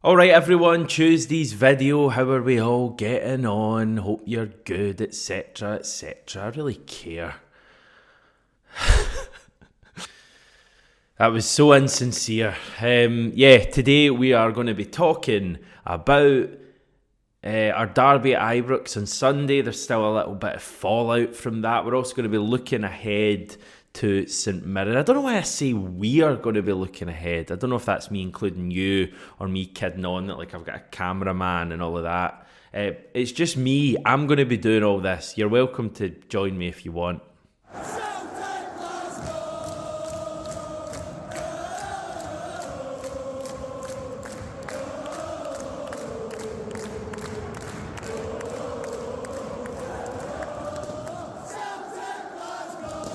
Alright everyone, Tuesday's video, how are we all getting on? Hope you're good, etc, etc. I really care. That was so insincere. Today we are going to be talking about our derby at Ibrox on Sunday. There's still a little bit of fallout from that. We're also going to be looking ahead to St Mirren. I don't know why I say we are going to be looking ahead. I don't know if that's me including you or me kidding on that, like I've got a cameraman and all of that. It's just me. I'm going to be doing all this. You're welcome to join me if you want.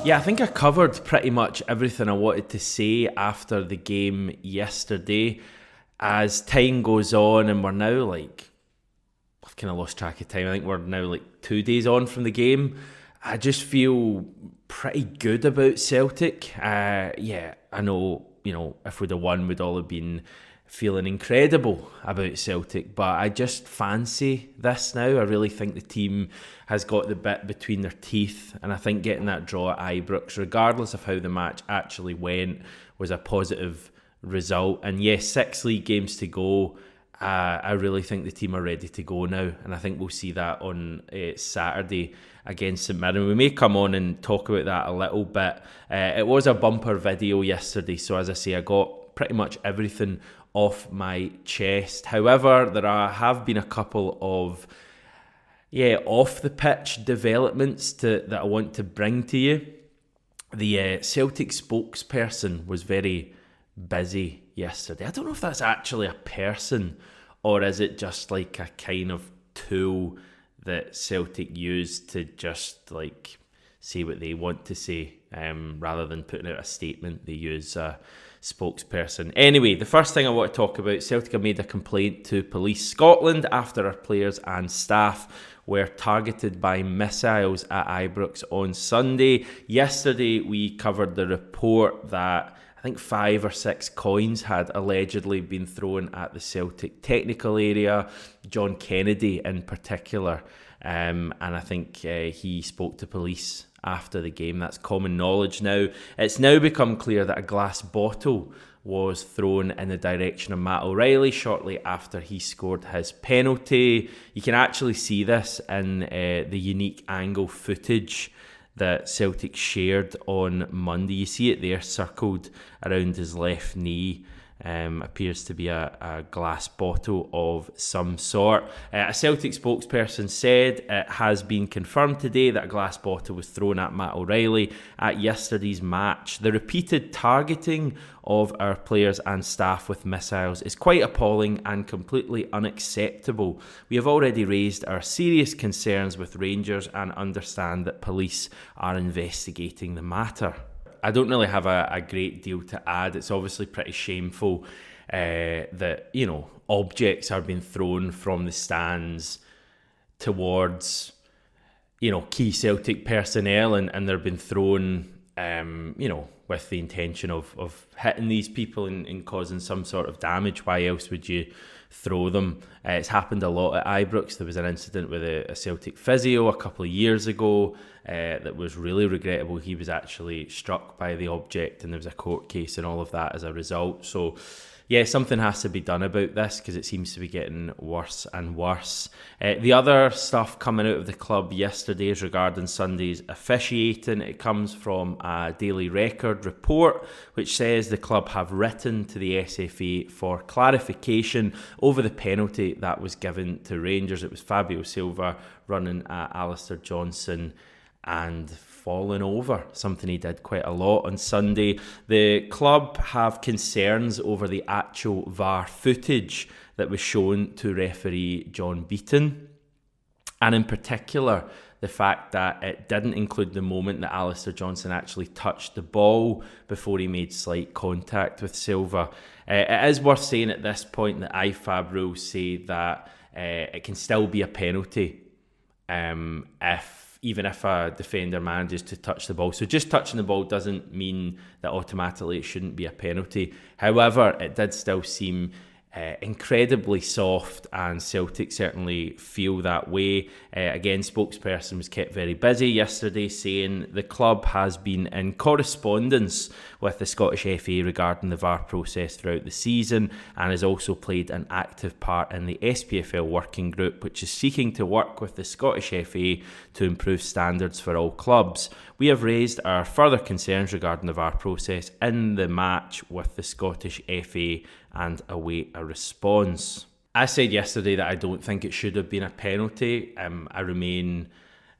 Yeah, I think I covered pretty much everything I wanted to say after the game yesterday. As time goes on and we're now I've kind of lost track of time. I think we're now 2 days on from the game. I just feel pretty good about Celtic. I know, if we'd have won, we'd all have been feeling incredible about Celtic, but I just fancy this now. I really think the team has got the bit between their teeth, and I think getting that draw at Ibrox, regardless of how the match actually went, was a positive result. And yes, 6 league games to go. I really think the team are ready to go now, and I think we'll see that on Saturday against St Mirren. We may come on and talk about that a little bit. It was a bumper video yesterday, so as I say, I got pretty much everything off my chest. However, there have been a couple of off the pitch developments that I want to bring to you. The Celtic spokesperson was very busy yesterday. I don't know if that's actually a person or is it just like a kind of tool that Celtic use to just say what they want to say, rather than putting out a statement. They use a spokesperson. Anyway, the first thing I want to talk about, Celtic have made a complaint to Police Scotland after our players and staff were targeted by missiles at Ibrox on Sunday. Yesterday we covered the report that I think 5 or 6 coins had allegedly been thrown at the Celtic technical area, John Kennedy in particular, and I think he spoke to police after the game. That's common knowledge now. It's now become clear that a glass bottle was thrown in the direction of Matt O'Reilly shortly after he scored his penalty. You can actually see this in the unique angle footage that Celtic shared on Monday. You see it there circled around his left knee. Appears to be a glass bottle of some sort. A Celtic spokesperson said it has been confirmed today that a glass bottle was thrown at Matt O'Reilly at yesterday's match. The repeated targeting of our players and staff with missiles is quite appalling and completely unacceptable. We have already raised our serious concerns with Rangers and understand that police are investigating the matter. I don't really have a great deal to add. It's obviously pretty shameful that, objects are being thrown from the stands towards, key Celtic personnel and they're being thrown, with the intention of hitting these people and causing some sort of damage. Why else would you throw them? It's happened a lot at Ibrox. There was an incident with a Celtic physio a couple of years ago that was really regrettable. He was actually struck by the object and there was a court case and all of that as a result. So yeah, something has to be done about this because it seems to be getting worse and worse. The other stuff coming out of the club yesterday is regarding Sunday's officiating. It comes from a Daily Record report which says the club have written to the SFA for clarification over the penalty that was given to Rangers. It was Fabio Silva running at Alistair Johnson and fallen over, something he did quite a lot on Sunday. The club have concerns over the actual VAR footage that was shown to referee John Beaton, and in particular the fact that it didn't include the moment that Alistair Johnson actually touched the ball before he made slight contact with Silva. It is worth saying at this point that IFAB rules say that it can still be a penalty even if a defender manages to touch the ball. So just touching the ball doesn't mean that automatically it shouldn't be a penalty. However, it did still seem incredibly soft, and Celtic certainly feel that way. Again, spokesperson was kept very busy yesterday, saying the club has been in correspondence with the Scottish FA regarding the VAR process throughout the season, and has also played an active part in the SPFL working group, which is seeking to work with the Scottish FA to improve standards for all clubs. We have raised our further concerns regarding the VAR process in the match with the Scottish FA and await a response. I said yesterday that I don't think it should have been a penalty. I remain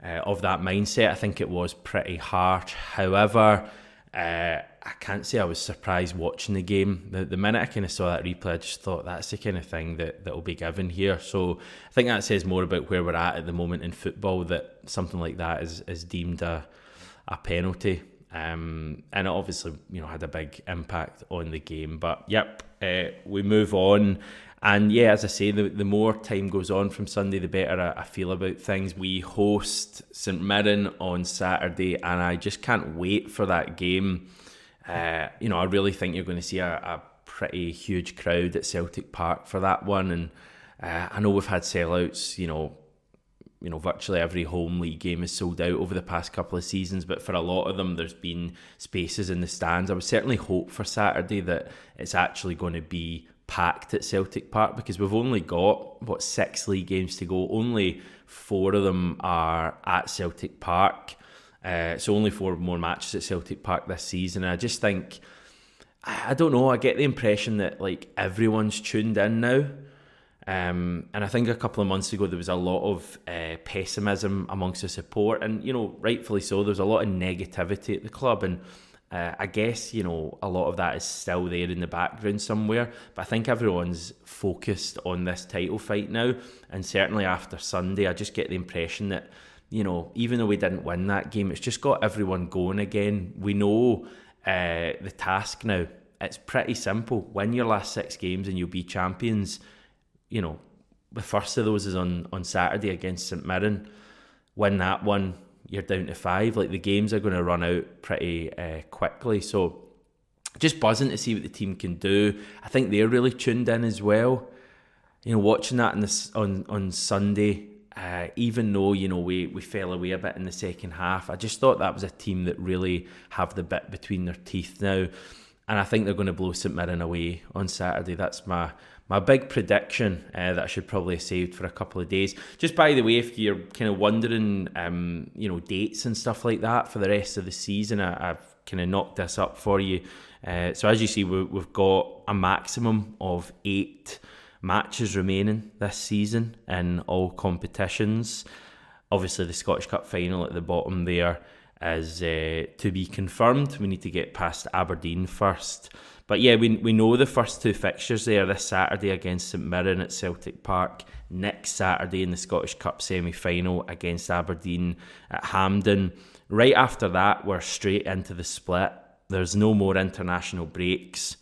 of that mindset. I think it was pretty harsh. However, I can't say I was surprised watching the game. The minute I kind of saw that replay, I just thought that's the kind of thing that will be given here. So I think that says more about where we're at the moment in football, that something like that is deemed a penalty. And it obviously, had a big impact on the game. But yep, we move on. And yeah, as I say, the more time goes on from Sunday, the better I feel about things. We host St Mirren on Saturday, and I just can't wait for that game. I really think you're going to see a pretty huge crowd at Celtic Park for that one. And I know we've had sellouts, virtually every home league game is sold out over the past couple of seasons, but for a lot of them, there's been spaces in the stands. I would certainly hope for Saturday that it's actually going to be packed at Celtic Park, because we've only got, 6 league games to go. Only 4 of them are at Celtic Park. So only 4 more matches at Celtic Park this season. And I just think, I don't know, I get the impression that everyone's tuned in now. And I think a couple of months ago there was a lot of pessimism amongst the support, and rightfully so. There's a lot of negativity at the club, and I guess a lot of that is still there in the background somewhere, but I think everyone's focused on this title fight now. And certainly after Sunday, I just get the impression that even though we didn't win that game, it's just got everyone going again. We know the task now. It's pretty simple. Win your last 6 games and you'll be champions. The first of those is on Saturday against St Mirren. Win that one, you're down to 5. The games are going to run out pretty quickly. So just buzzing to see what the team can do. I think they're really tuned in as well. Watching that on Sunday, even though we fell away a bit in the second half, I just thought that was a team that really have the bit between their teeth now. And I think they're going to blow St Mirren away on Saturday. That's my big prediction that I should probably have saved for a couple of days. Just by the way, if you're kind of wondering, dates and stuff like that for the rest of the season, I've kind of knocked this up for you. So as you see, we've got a maximum of 8 matches remaining this season in all competitions. Obviously, the Scottish Cup final at the bottom there is to be confirmed. We need to get past Aberdeen first. But yeah, we know the first 2 fixtures there, this Saturday against St Mirren at Celtic Park, next Saturday in the Scottish Cup semi-final against Aberdeen at Hampden. Right after that, we're straight into the split. There's no more international breaks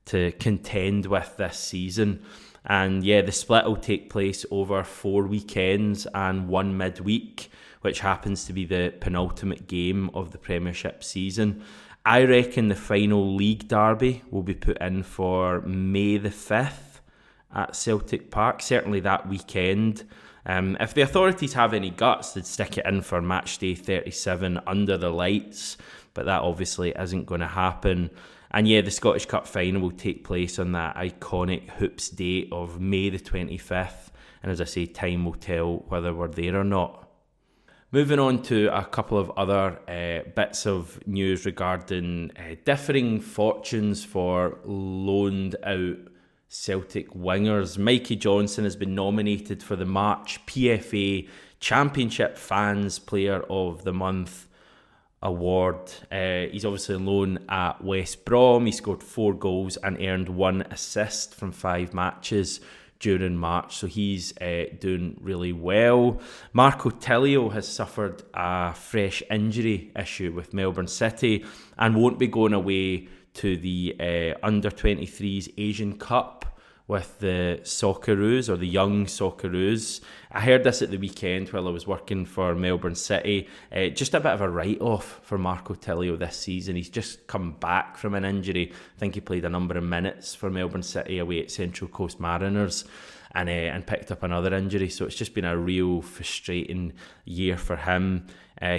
to contend with this season. And yeah, the split will take place over 4 weekends and 1 midweek, which happens to be the penultimate game of the Premiership season. I reckon the final league derby will be put in for May the 5th at Celtic Park, certainly that weekend. If the authorities have any guts, they'd stick it in for match day 37 under the lights, but that obviously isn't going to happen. And yeah, the Scottish Cup final will take place on that iconic Hoops date of May the 25th. And as I say, time will tell whether we're there or not. Moving on to a couple of other bits of news regarding differing fortunes for loaned out Celtic wingers. Mikey Johnson has been nominated for the March PFA Championship Fans Player of the Month award. He's obviously on loan at West Brom. He scored 4 goals and earned 1 assist from 5 matches during March, so he's doing really well. Marco Tilio has suffered a fresh injury issue with Melbourne City and won't be going away to the Under-23s Asian Cup with the Socceroos, or the young Socceroos. I heard this at the weekend while I was working for Melbourne City. Just a bit of a write-off for Marco Tilio this season. He's just come back from an injury. I think he played a number of minutes for Melbourne City away at Central Coast Mariners, and picked up another injury. So it's just been a real frustrating year for him.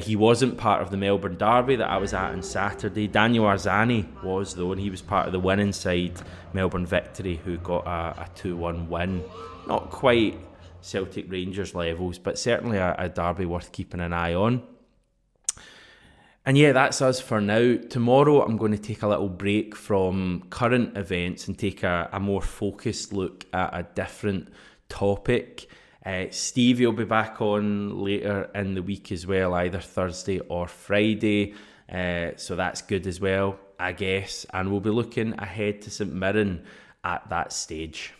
He wasn't part of the Melbourne derby that I was at on Saturday. Daniel Arzani was, though, and he was part of the winning side, Melbourne Victory, who got a 2-1 win. Not quite Celtic Rangers levels, but certainly a derby worth keeping an eye on. And yeah, that's us for now. Tomorrow I'm going to take a little break from current events and take a more focused look at a different topic. Stevie will be back on later in the week as well, either Thursday or Friday. So that's good as well, I guess. And we'll be looking ahead to St Mirren at that stage.